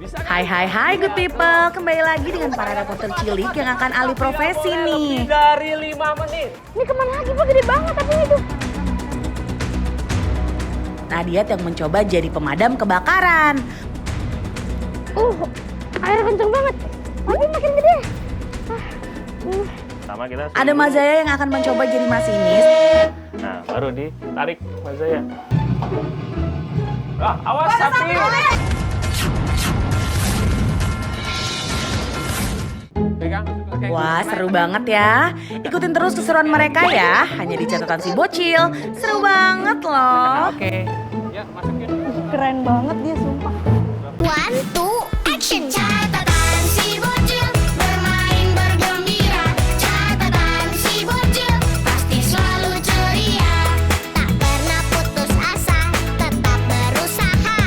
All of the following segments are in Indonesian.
Hai good people, kembali lagi dengan para reporter cilik yang akan alih profesi nih. Dari 5 menit. Ini kemana lagi Pak? Gede banget apinya itu. Nadia yang mencoba jadi pemadam kebakaran. Air kenceng banget. Tapi makin gede. Sama kita. Ada Mazaya yang akan mencoba jadi masinis. Nah, baru ditarik Mas Zaya. Awas sapi. Wah, seru banget ya. Ikutin terus keseruan mereka ya. Hanya di catatan si bocil. Seru banget loh. Oke. Ya, masukin. Keren banget dia sumpah. 1, 2, action. Catatan si bocil bermain bergembira. Catatan si bocil pasti selalu ceria. Tak pernah putus asa, tetap berusaha.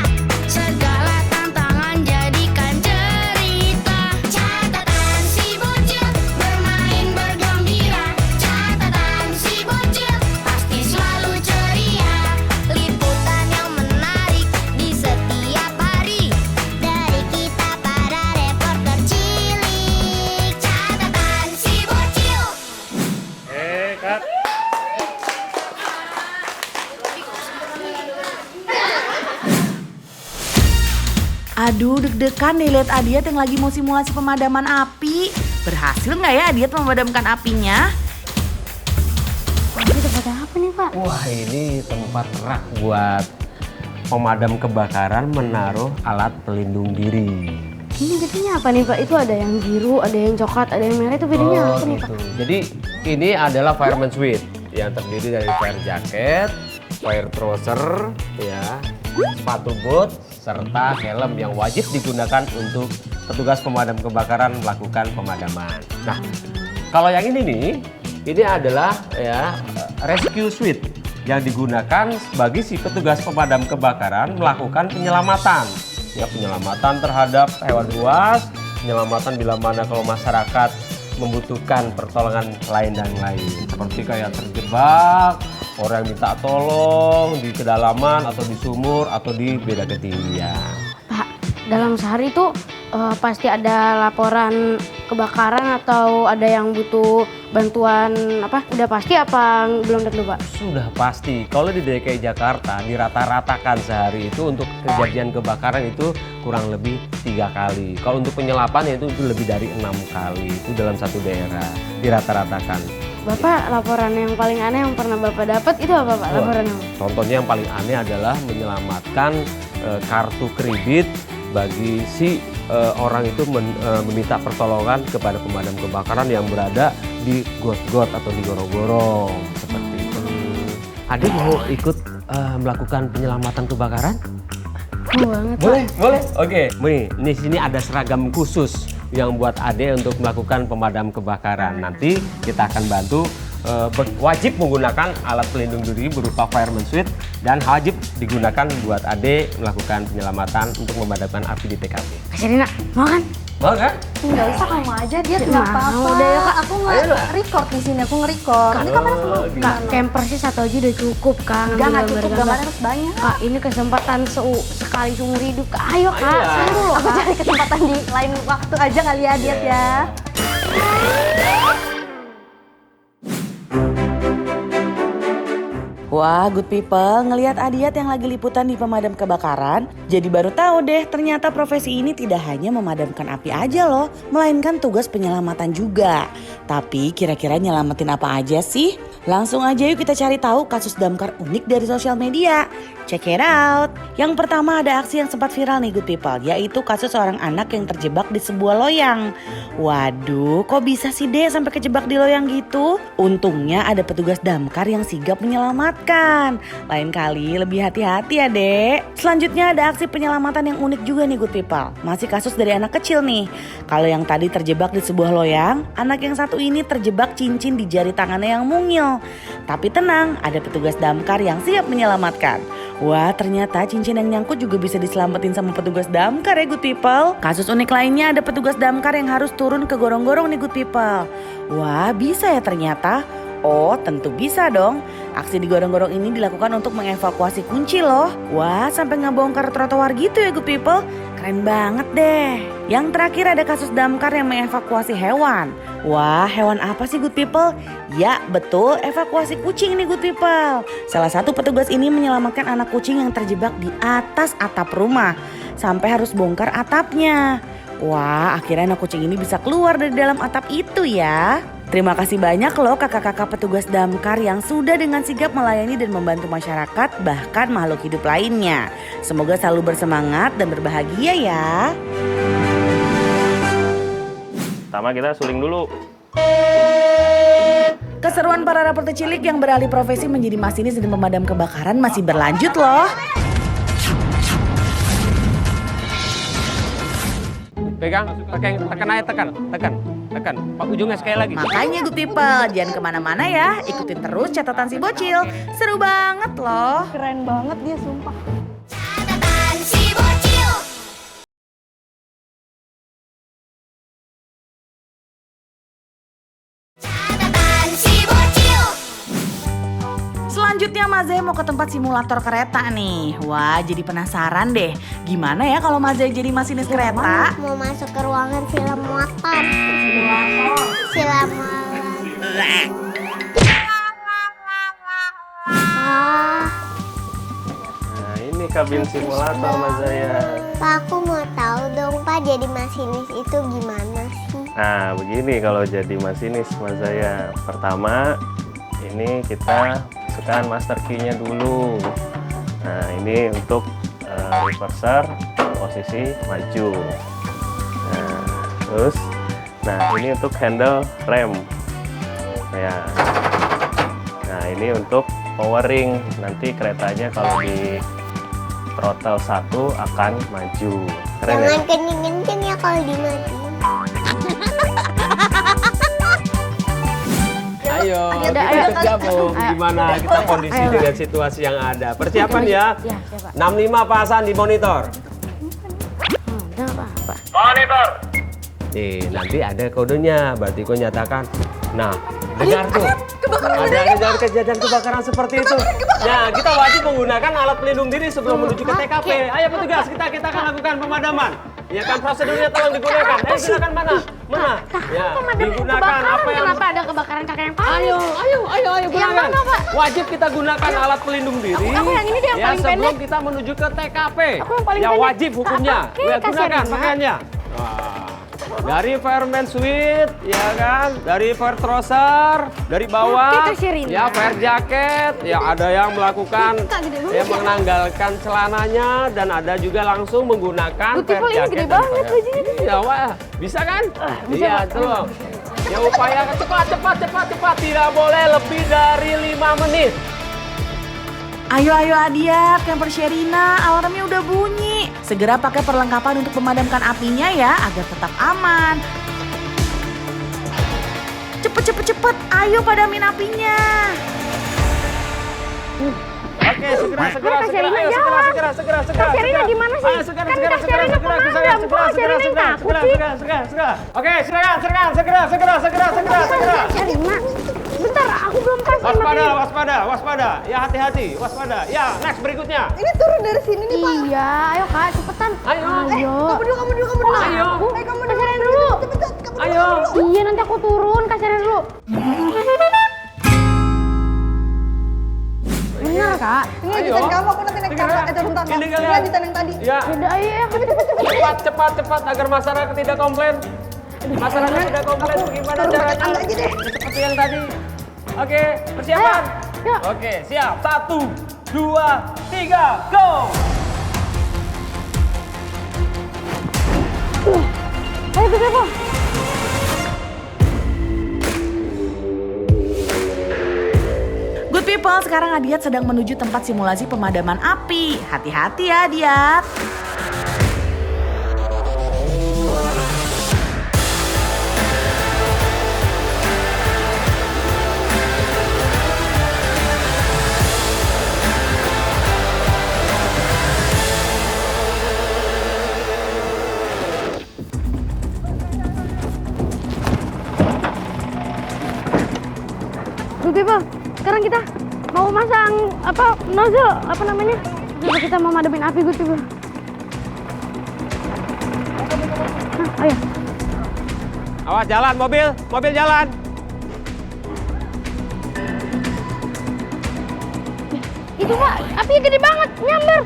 Segala tantangan jadikan cerita. Catatan si bocil bermain bergembira. Catatan si bocil pasti selalu ceria. Liputan yang menarik di setiap hari. Dari kita para reporter cilik. Catatan si bocil. Kak. Aduh, deg-degan nih lihat Adiat yang lagi mau simulasi pemadaman api. Berhasil nggak ya Adiat memadamkan apinya? Ini tempat apa nih Pak? Wah, ini tempat rak buat pemadam kebakaran menaruh alat pelindung diri. Ini bedanya apa nih Pak? Itu ada yang biru, ada yang coklat, ada yang merah. Itu bedanya apa nih Pak? Jadi ini adalah fireman suite yang terdiri dari fire jacket, fire trouser, ya, sepatu boot, serta helm yang wajib digunakan untuk petugas pemadam kebakaran melakukan pemadaman. Nah, kalau yang ini nih, ini adalah ya rescue suite yang digunakan bagi si petugas pemadam kebakaran melakukan penyelamatan. Ya, penyelamatan terhadap hewan buas, penyelamatan bila mana kalau masyarakat membutuhkan pertolongan lain dan lain. Seperti kayak terjebak, orang yang minta tolong di kedalaman atau di sumur atau di beda ketinggian. Pak, dalam sehari itu pasti ada laporan kebakaran atau ada yang butuh bantuan apa? Udah pasti apa belum tentu Pak? Sudah pasti. Kalau di DKI Jakarta dirata-ratakan sehari itu untuk kejadian kebakaran itu kurang lebih 3 kali. Kalau untuk penyelapan itu lebih dari 6 kali. Itu dalam satu daerah dirata-ratakan. Bapak, laporan yang paling aneh yang pernah Bapak dapat itu apa Pak? Laporan yang Contohnya yang paling aneh adalah menyelamatkan kartu kredit bagi si orang itu meminta pertolongan kepada pemadam kebakaran yang berada di got-got atau di gorong-gorong seperti itu. Adik mau ikut melakukan penyelamatan kebakaran? banget Pak. Boleh. Oke. Nih, di sini ada seragam khusus yang buat Ade untuk melakukan pemadam kebakaran. Nanti kita akan bantu wajib menggunakan alat pelindung diri berupa fireman suite dan wajib digunakan buat Ade melakukan penyelamatan untuk memadamkan api di TKP. Kak Sherina, mau kan? Mau nggak? Nggak usah, kamu aja, dia Mau. nggak apa-apa. Udah ya, Kak. Aku nge-record di sini, aku nge-record. Nanti kapan aku mau? Kak, camper sih satu aja udah cukup Kak. Enggak Ngambil cukup, gambar-gambar. gambarnya harus banyak. Kak, ini kesempatan sekali seumur hidup Kak. Ayo Kak, seru loh Aku Kak. cari kesempatan di lain waktu aja kali ya, Diat ya. Wah, good people, ngelihat Adiat yang lagi liputan di pemadam kebakaran, jadi baru tahu deh ternyata profesi ini tidak hanya memadamkan api aja loh, melainkan tugas penyelamatan juga. Tapi kira-kira nyelamatin apa aja sih? Langsung aja yuk kita cari tahu kasus damkar unik dari sosial media. Check it out. Yang pertama ada aksi yang sempat viral nih good people, yaitu kasus seorang anak yang terjebak di sebuah loyang. Waduh, kok bisa sih deh sampai kejebak di loyang gitu? Untungnya ada petugas damkar yang sigap menyelamatkan. Lain kali lebih hati-hati ya dek. Selanjutnya ada aksi penyelamatan yang unik juga nih good people. Masih kasus dari anak kecil nih. Kalau yang tadi terjebak di sebuah loyang, anak yang satu ini terjebak cincin di jari tangannya yang mungil. Tapi tenang, ada petugas damkar yang siap menyelamatkan. Wah, ternyata cincin yang nyangkut juga bisa diselamatin sama petugas damkar ya good people. Kasus unik lainnya ada petugas damkar yang harus turun ke gorong-gorong nih good people. Wah, bisa ya ternyata. Oh, tentu bisa dong. Aksi digorong-gorong ini dilakukan untuk mengevakuasi kunci loh. Wah, sampai ngebongkar trotoar gitu ya good people. Keren banget deh. Yang terakhir ada kasus damkar yang mengevakuasi hewan. Wah, hewan apa sih good people? Ya, betul, evakuasi kucing nih good people. Salah satu petugas ini menyelamatkan anak kucing yang terjebak di atas atap rumah. Sampai harus bongkar atapnya. Wah, akhirnya anak kucing ini bisa keluar dari dalam atap itu ya. Terima kasih banyak loh kakak-kakak petugas damkar yang sudah dengan sigap melayani dan membantu masyarakat bahkan makhluk hidup lainnya. Semoga selalu bersemangat dan berbahagia ya. Pertama kita suling dulu. Keseruan para reporter cilik yang beralih profesi menjadi masinis dan pemadam kebakaran masih berlanjut loh. Pegang, tekan aja, tekan. Pak ujungnya sekali lagi. Makanya good people, jangan kemana-mana ya. Ikutin terus catatan si bocil. Seru banget loh. Keren banget dia sumpah. Catatan si bocil. Catatan si bocil. Selanjutnya Mazai mau ke tempat simulator kereta nih. Wah, jadi penasaran deh. Gimana ya kalau Mazai jadi masinis kereta? Mau masuk ke ruangan film motor. Simulator. Nah ini kabin simulator Mas Zaya. Pak, aku mau tahu dong Pak, jadi masinis itu gimana sih? Nah begini kalau jadi masinis Mas Zaya. Pertama ini kita masukkan master key-nya dulu. Nah ini untuk reverser posisi maju. Nah ini untuk handle rem. Ya. Nah ini untuk powering. Nanti keretanya kalau di throttle 1 akan maju. Keren ya? Jangan kenceng-kenceng ya kalau dimatiin. Ayo, Udah, kita ayo. gabung. Ayo. Gimana kita kondisi Ayo. dengan situasi yang ada. Persiapan ya. Ya, siapa? 65 pasan di monitor. Udah apa-apa. Nih, nanti ada kodenya. Berarti kau nyatakan. Nah, dengar tuh. Ada kejadian kebakaran seperti itu. Nah, kita wajib menggunakan alat pelindung diri sebelum menuju ke TKP. Ayo petugas, kita akan lakukan pemadaman. Ya kan prosedurnya tolong digunakan. Ayo silakan mana? Ya, digunakan apa yang Kenapa ada kebakaran kakak yang paling? Ayo gunakan. Yang mana, Pak? Wajib kita gunakan alat pelindung diri. Aku yang ini deh, yang ya, paling sebelum pendek. kita menuju ke TKP. Aku yang paling ya pendek. wajib hukumnya. Oke, Ya, kasih gunakan Rina. pakaiannya. Wah. Dari fireman suite, ya kan? Dari fire trouser, dari bawah, Oke, kasih Rina. ya fire jacket, ya ada yang melakukan, ya menanggalkan celananya dan ada juga langsung menggunakan Beautiful, fire ini jacket. gede dan banget fire- bajunya. Iya, wah, bisa kan? bisa, Iya, Pak. tuh. Ya upayakan cepat, tidak boleh lebih dari 5 menit. Ayo Adiat, Camper Sherina, alarmnya udah bunyi. Segera pakai perlengkapan untuk memadamkan apinya ya, agar tetap aman. Cepet, ayo padamin apinya. Oke, segera. Kak Sherina Ayo, jalan. segera. Kak Sherina gimana sih? Ayo, segera. Kan Kak Sherina pemadam, kok Kak Sherina yang takut sih? Segera. Oke, segera. Kak Sherina, bentar, aku belum pasang. Waspada. Ya, hati-hati, waspada. Ya, next berikutnya. Ini turun dari sini nih Pak. Iya, ayo Kak, cepetan. Ayo. Kamu dulu. Ayo. Kamu Kak Sherina dulu. Ayo. Iya, nanti aku turun, Kak Sherina dulu. Benar, Kak. Ini lanjutan kamu, aku nanti naik tangga. Bentar, Ini Ini kalian. lanjutan yang tadi. Ya, Udah, ayo. cepat agar masyarakat tidak komplain. Masyarakat tidak komplain bagaimana Turun pakai caranya? tangga aja deh. Seperti yang tadi. Oke, persiapan. Ayo. Oke, siap. 1, 2, 3, go. Ayo, Bebe. Good people, sekarang Adiat sedang menuju tempat simulasi pemadaman api. Hati-hati ya Adiat. Good people, sekarang kita mau masang nozzle apa namanya? Coba kita mau madamin api good people. Nah, ayo. Awas jalan mobil jalan. Itu Pak, apinya gede banget, nyamber.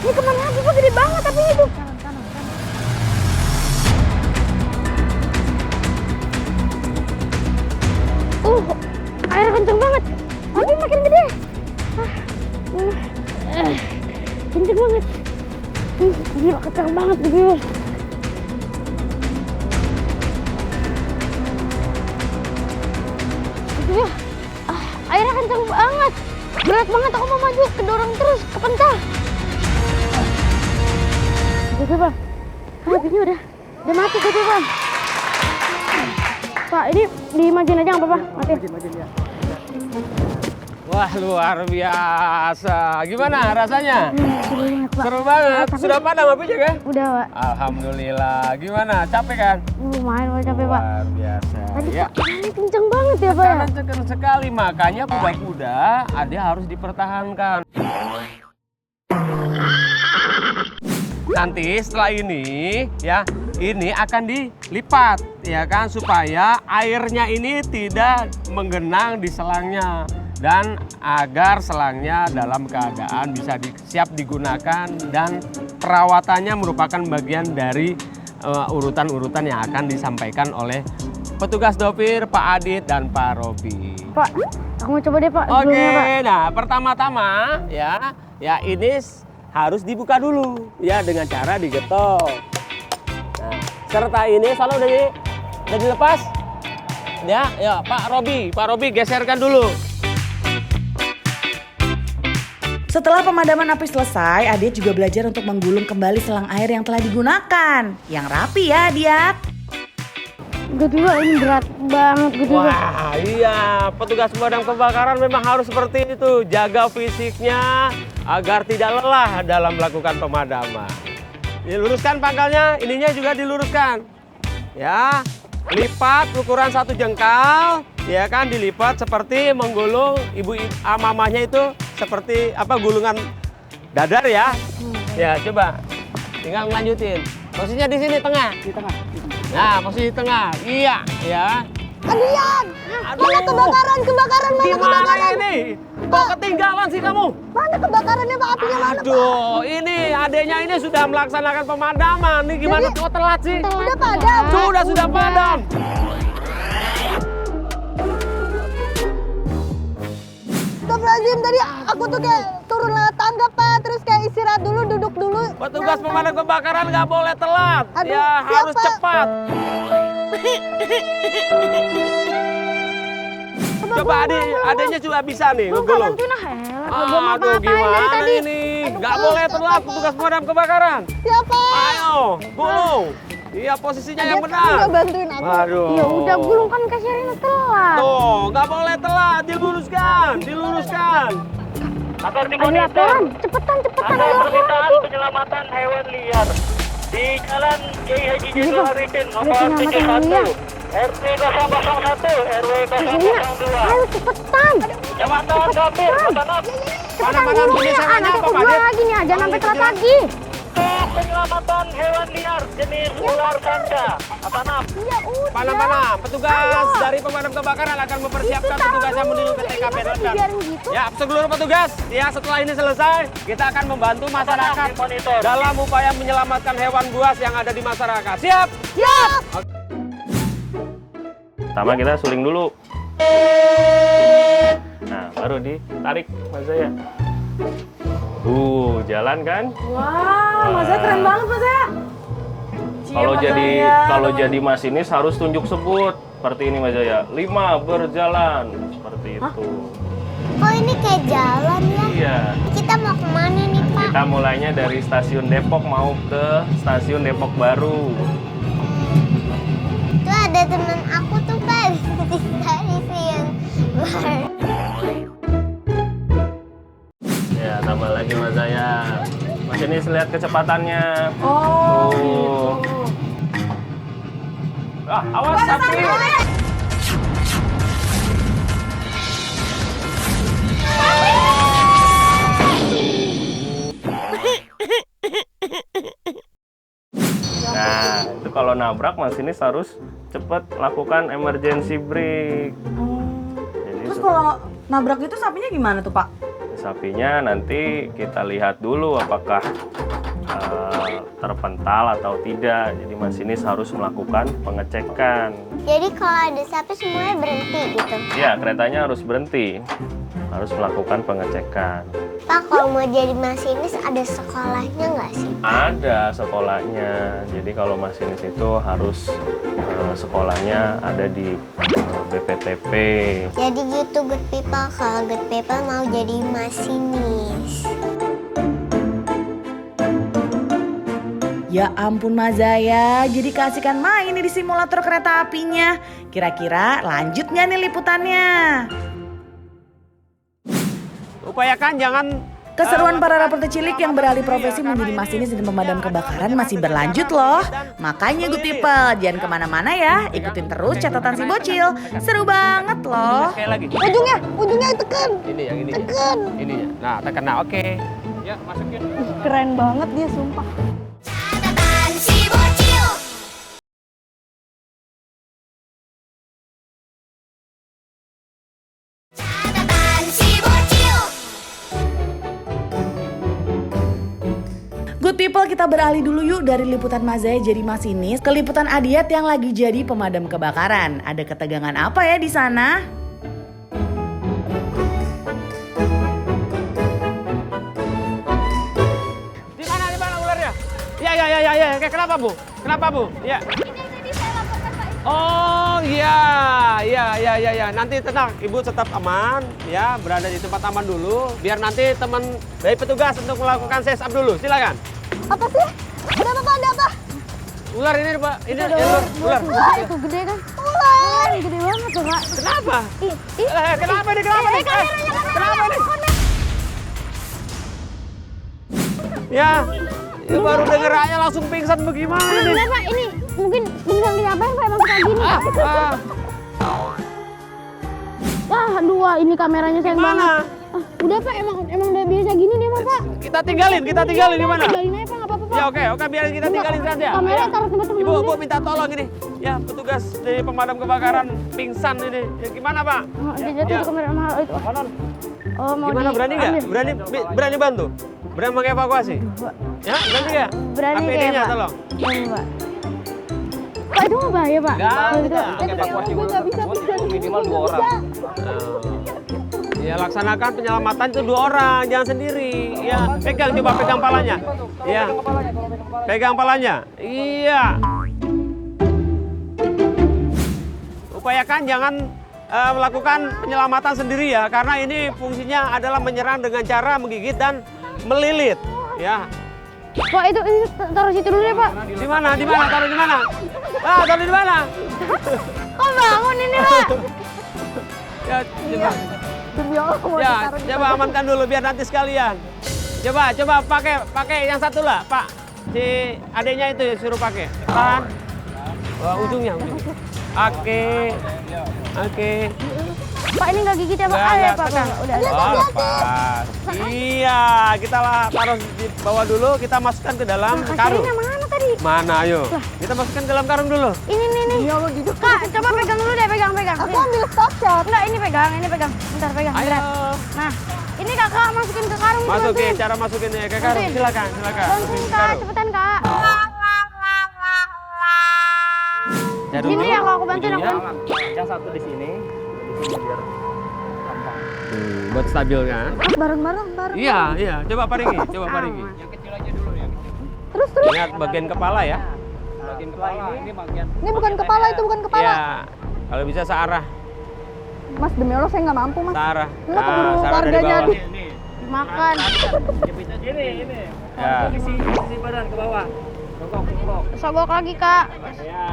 Ini kemana lagi Pak, gede banget apinya itu. Airnya kenceng banget. Api makin gede. Kenceng banget. Gila, kenceng banget gitu. Ya, airnya kencang banget. Berat banget, aku mau maju, kedorong terus, kepental. Oke Bang, apinya udah mati gitu Bang. Pak, ini dimajuin aja nggak apa-apa? Majuin ya. Wah, luar biasa. Gimana rasanya? Seru banget Pak. Seru banget. Sudah padam apinya kan? Udah Pak. Alhamdulillah. Gimana? Capek kan? Lumayan Pak, capek Pak. Luar biasa. Tadi Ya. ini kencang banget ya Pak. Tekanan kencang sekali, makanya kuda-kuda ada harus dipertahankan. Nanti setelah ini ya, ini akan dilipat ya kan supaya airnya ini tidak menggenang di selangnya dan agar selangnya dalam keadaan bisa siap digunakan dan perawatannya merupakan bagian dari urutan-urutan yang akan disampaikan oleh petugas dopir Pak Adit dan Pak Robi. Pak, aku mau coba deh Pak. Oke, sebelumnya, Pak. nah pertama-tama ya ini harus dibuka dulu ya dengan cara digetok. Nah, serta ini kalau udah dilepas ya Pak Robi geserkan dulu. Setelah pemadaman api selesai, Adiat juga belajar untuk menggulung kembali selang air yang telah digunakan. Yang rapi ya, Adiat. Good people, ini berat banget good people. Wah, iya, petugas pemadam kebakaran memang harus seperti itu, jaga fisiknya agar tidak lelah dalam melakukan pemadaman. Diluruskan pangkalnya, ininya juga diluruskan. Ya, lipat ukuran 1 jengkal, ya kan, dilipat seperti menggulung mamahnya itu seperti gulungan dadar ya. Ya, coba. Tinggal melanjutin. Posisinya di sini tengah. Di tengah. Nah, posisi tengah. Iya, ya. Adian, mana kebakaran mana Gimana kebakaran? ini? Kok ketinggalan sih kamu? Mana kebakarannya Pak, apinya mana Pak? Aduh, ini adanya ini sudah melaksanakan pemadaman. Ini gimana kok telat sih? Udah padam. Sudah padam. Astagfirullahaladzim, tadi aku tuh kayak turun lewat tangga Pak, terus kayak istirahat dulu, duduk dulu. Petugas pemadam kebakaran nggak boleh telat. Aduh, Ya siap, harus Pak. cepat. Coba adanya juga bisa nih Lu nggak ngegulung. bantuin ah, elah. Gua Aduh, ngapa-ngapain dari gimana tadi. ini? Nggak boleh telat petugas pemadam kebakaran. Siapa? Ayo, gulung. Iya, posisinya yang Udah benar. bantuin aku. Waduh. Ya udah gulung kan kasirnya telat. Tuh, nggak boleh telat, diluruskan. Agar Ada laporan, cepetan ada ada permintaan laporan. penyelamatan hewan liar di Jalan Kiai Haji Ini, Jendral Pak. Arifin Ada nomor penyelamatan hewan 71 RT 001 RW Iya, 002 ayo cepetan. Kecamatan Gambir, Batanap. Cepetan Mana, gulung ini ya, caranya nanti apa, aku Pak gua Adit? lagi nih, jangan sampai telat lagi. Penyelamatan hewan liar jenis ular sanca Batanap. Ya udah. Mana, petugas dari pemadam kebakaran akan mempersiapkan Itu petugas yang tahu. menuju ke Ya, TKP masa dan dibiarin gitu? ya, seluruh petugas. Ya, setelah ini selesai, kita akan membantu masyarakat Dimonitor. dalam upaya menyelamatkan hewan buas yang ada di masyarakat. Siap? Siap. Pertama kita suling dulu. Nah, baru ditarik Mas Zaya. Jalan kan? Wah, Mas Zaya keren banget Mas Zaya. Kalau jadi masinis harus tunjuk sebut seperti ini Mas Zaya. 5 berjalan seperti itu. Oh ini kayak jalan ya? Iya. Kita mau kemana nih Pak? Kita mulainya dari stasiun Depok mau ke stasiun Depok Baru. Tuh ada teman aku tuh Pak di stasiun baru. Ya, tambah lagi Mas Zaya. Makin masinis lihat kecepatannya. Oh, Tuh. Ah, awas sapi. Nah, itu kalau nabrak masinis harus cepat lakukan emergency brake. Jadi Terus kalau nabrak itu sapinya gimana tuh Pak? sapinya nanti kita lihat dulu apakah terpental atau tidak. Jadi masinis harus melakukan pengecekan. Jadi kalau ada sapi semuanya berhenti gitu. Ya, keretanya harus berhenti. Harus melakukan pengecekan. Pak, kalau mau jadi masinis ada sekolahnya nggak sih? Ada sekolahnya. Jadi kalau masinis itu harus sekolahnya ada di BPTP. Jadi gitu good people, kalau good people mau jadi masinis. Ya ampun Mazaya, jadi keasikan main nih di simulator kereta apinya. Kira-kira lanjut nggak nih liputannya? Upayakan jangan Keseruan para reporter cilik yang beralih profesi menjadi masinis dan pemadam kebakaran masih berlanjut loh. Makanya good people, jangan kemana-mana ya. Ikutin terus catatan si bocil. Seru banget loh. sekali lagi. Ujungnya tekan. Ini yang ini. Tekan. Ininya. Nah, tekan. Nah, oke. Ya, masukin. Keren banget dia sumpah. Good people, kita beralih dulu yuk dari liputan Mazaya jadi masinis ke liputan Adiat yang lagi jadi pemadam kebakaran. Ada ketegangan apa ya di sana? Di mana ularnya? Ya. Kenapa, Bu? Kenapa, Bu? Ya. Oh, iya. Nanti tenang, Ibu tetap aman, ya, berada di tempat aman dulu. Biar nanti teman dari petugas untuk melakukan sesap dulu. Silakan. Apa sih? Ada apa, Pak? Ada apa? Ular ini, Pak. Ini ular. Itu gede kan? Ular. Gede banget tuh Kak. Kenapa? Ih, Kenapa nih? Kenapa nih? Kenapa nih? Ya, baru denger aja langsung pingsan bagaimana nih? Bener Pak, ini mungkin bisa diapain Pak emang kayak gini Pak? Wah, dua ini kameranya sayang Gimana? banget. Udah Pak, emang udah biasa gini deh mah Pak. Kita tinggalin gimana? Tinggalin aja Pak, nggak apa-apa Pak. Ya oke, biarin kita tinggalin saja. Kamera Ayo. taruh tempat-tempat Ibu, dulu. minta tolong ini. Ya, petugas dari pemadam kebakaran pingsan ini. Ya, gimana, Pak? Oh, dia jatuh di kamera mahal itu. Oh, mau Gimana, berani nggak? diambil. Berani bantu? Berani mengevakuasi? Ya, berani nggak? Berani kayak APD-nya Pak. tolong. Berani Pak. Pak, itu nggak bahaya Pak? Gue nggak bisa minimal 2 orang. Ya, laksanakan penyelamatan itu 2 orang, jangan sendiri. Ya, coba pegang palanya. Ya. Pegang palanya. Iya. Upayakan jangan melakukan penyelamatan sendiri ya, karena ini fungsinya adalah menyerang dengan cara menggigit dan melilit. Ya. Pak, itu taruh situ dulu deh Pak. Di mana? Taruh di mana? Taruh di mana? Kok bangun ini Pak? Ya, coba. Demi Allah mau Ya, ditaruh di coba amankan dulu biar nanti sekalian. Coba pakai yang satu lah, Pak. Si adiknya itu suruh pakai. Tahan. Wah, ujungnya. Oke. Pak, ini nggak gigit ya Pak? Ya Pak. Udah. Oh, lepas. Iya, kita lah taruh di bawah dulu, kita masukkan ke dalam karung. Kacanya mana tadi? Mana, ayo. Kita masukkan ke dalam karung dulu. Ini. Ya Allah gitu. Kak, coba pegang dulu deh, pegang. Aku ambil stop shot. Enggak, ini pegang. Bentar, pegang. Ayo. Berat. Nah, ini kakak masukin ke karung. ini, Masukin, bantuin. cara masukinnya ke karung. Bantuin. Silakan. Bantuin Kak, cepetan Kak. Jarum Sini dulu. ya, kalau aku bantuin aku. Yang satu di sini biar gampang. Buat stabil kan? Bareng. Iya. Coba paringi. Yang kecil aja dulu ya. Terus. Ingat bagian kepala ya. Bagian kepala ini bagian. Ini bukan kepala, itu bukan kepala. Iya. Kalau bisa searah. Mas, demi Allah saya nggak mampu, Mas. Searah. Enggak keburu searah dari warganya bawah. Ini. Makan. Jepitnya ini. Ya. Isi badan ke bawah. Bongkok. Sogok lagi Kak. Ya.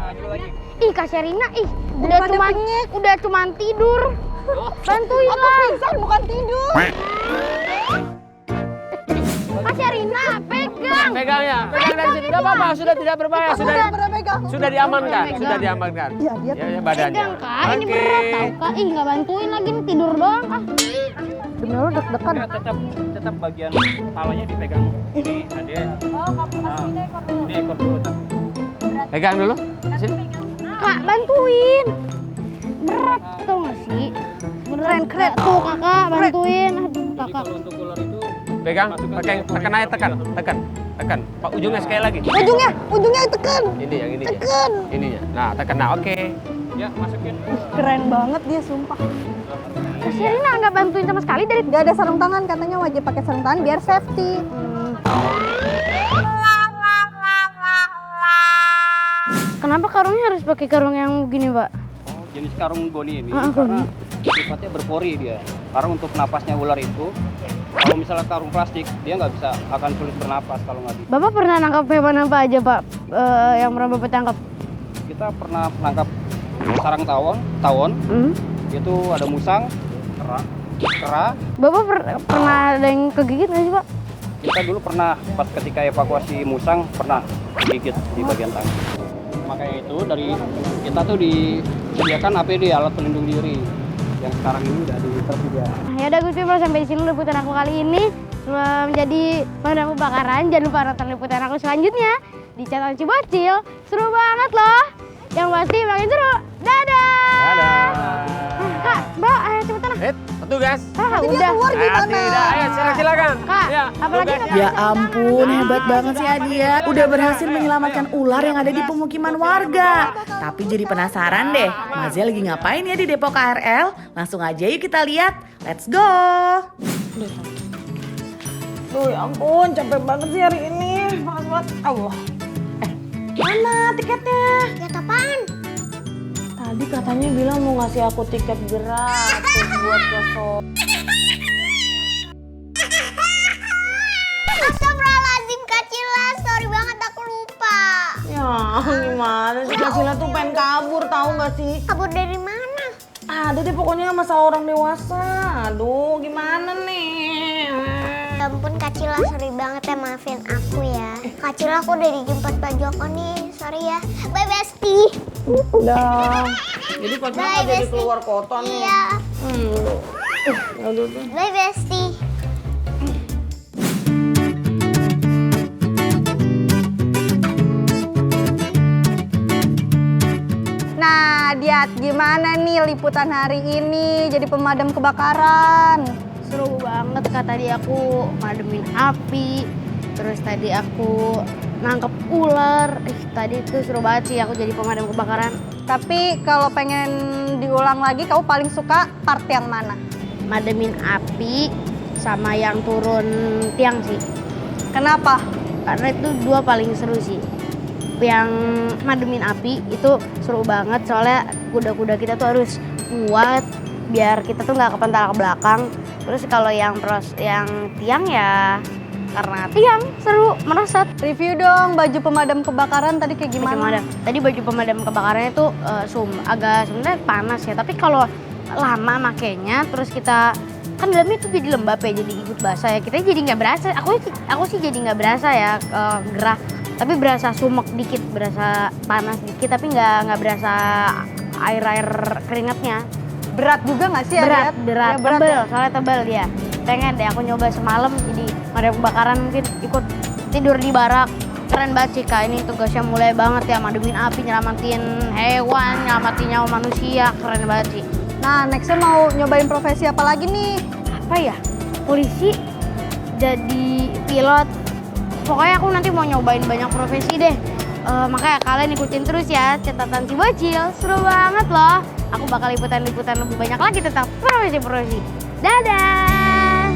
Maju lagi. Ih, Kak Sherina, Pada pingit. udah cuman tidur. Bantuin Aku lah. pingsan bukan tidur. Kak Sherina, pegangnya. Pegang dari sini. Enggak apa-apa, sudah tidak berbahaya, sudah diamankan, sudah diamankan. Iya, dia Ya, badannya. Pegang kak, ini berat tau kak. Ih nggak bantuin lagi nih tidur doang ah. Demi lu deg-degan. tetap bagian kepalanya dipegang. Ini ada. Ini ekor dulu. Pegang dulu. Sini. Kak bantuin. Berat tau gak sih? Beneran keren. Tuh kakak bantuin. Aduh kakak. Untuk ular itu Pegang, tekan aja, tekan. Pak ujungnya sekali lagi. Ujungnya tekan. Ini yang ininya. Ininya. Nah, tekan. Nah, oke. ya masukin. Keren banget dia sumpah. Si Rina nggak bantuin sama sekali dari. Gak ada sarung tangan, katanya wajib pakai sarung tangan biar safety. Kenapa karungnya harus pakai karung yang begini pak? Jenis karung goni ini Ah, karena sifatnya berpori dia. Karena untuk napasnya ular itu, kalau misalnya karung plastik dia nggak bisa, akan sulit bernapas kalau nggak di. Bapak pernah nangkap hewan apa aja pak? Yang pernah bapak tangkap? Kita pernah menangkap sarang tawon, itu ada musang, kera. Bapak pernah ada yang kegigit nggak sih pak? Kita dulu pernah pas ketika evakuasi musang pernah digigit di bagian tangan. Makanya itu dari kita tuh disediakan APD, alat pelindung diri, yang sekarang ini udah tersedia. Nah, ya udah Gus People, sampai di sini liputan aku kali ini. Sebelum jadi pemadam kebakaran, jangan lupa nonton liputan aku selanjutnya di channel Cibocil. Seru banget loh. Yang pasti makin seru. Dadah. Kak, Mbak, ayo cepetan. Petugas. Udah. Keluar gimana? Ayo silakan. Kak, apalagi kata Ya ampun, hebat banget sih Adia. Udah berhasil menyelamatkan ular yang ada di pemukiman warga. Tapi jadi penasaran deh, Mazia lagi ngapain ya di Depok KRL? Langsung aja yuk kita lihat. Let's go. Duh ya ampun, capek banget sih hari ini. Panas banget. Allah. Mana tiketnya? Lihat apaan? Tadi katanya bilang mau ngasih aku tiket gratis buat ke Astagfirullahaladzim Kak Cila, sorry banget aku lupa. Ya gimana sih Kak Sila tuh pengen kabur tahu nggak sih? Kabur dari mana? Ada deh pokoknya masalah orang dewasa. Aduh gimana nih? Ya ampun Kak Cila, sorry banget ya, maafin aku ya. Kak Cila, aku udah dijemput Pak Joko nih, sorry ya. Bye Besti. Udah. Jadi Kak Sila Bye, nggak jadi Besti. keluar kota nih. Iya. Aduh. Bye Besti. Nah, Diat, gimana nih liputan hari ini jadi pemadam kebakaran? seru banget kak, tadi aku mademin api, terus tadi aku nangkep ular. Tadi itu seru banget sih aku jadi pemadam kebakaran. Tapi kalau pengen diulang lagi, kamu paling suka part yang mana? Mademin api sama yang turun tiang sih. Kenapa? Karena itu dua paling seru sih. Yang mademin api itu seru banget soalnya kuda-kuda kita tuh harus kuat biar kita tuh nggak kepental ke belakang. Terus kalau yang tiang ya karena tiang seru merosot. Review dong baju pemadam kebakaran tadi kayak gimana? Tadi baju pemadam kebakarannya tuh agak sebenarnya panas ya, tapi kalau lama makainya terus kita kan dalamnya tuh jadi lembab ya, jadi ikut basah ya, kita jadi nggak berasa. Aku sih jadi nggak berasa ya gerah, tapi berasa sumek dikit, berasa panas dikit, tapi nggak berasa air keringatnya. Berat juga nggak sih? Berat, Ya, tebel, ya? soalnya tebel dia. Pengen deh aku nyoba semalam jadi pemadam kebakaran, mungkin ikut tidur di barak. Keren banget sih Kak, ini tugasnya mulai banget ya, mademin api, nyelamatin hewan, nyelamatin nyawa manusia, keren banget sih. Nah, nextnya mau nyobain profesi apa lagi nih? Apa ya? Polisi, jadi pilot. Pokoknya aku nanti mau nyobain banyak profesi deh. Makanya kalian ikutin terus ya catatan Cibocil, seru banget loh. Aku bakal liputan-liputan lebih banyak lagi tentang profesi-profesi. Dadah!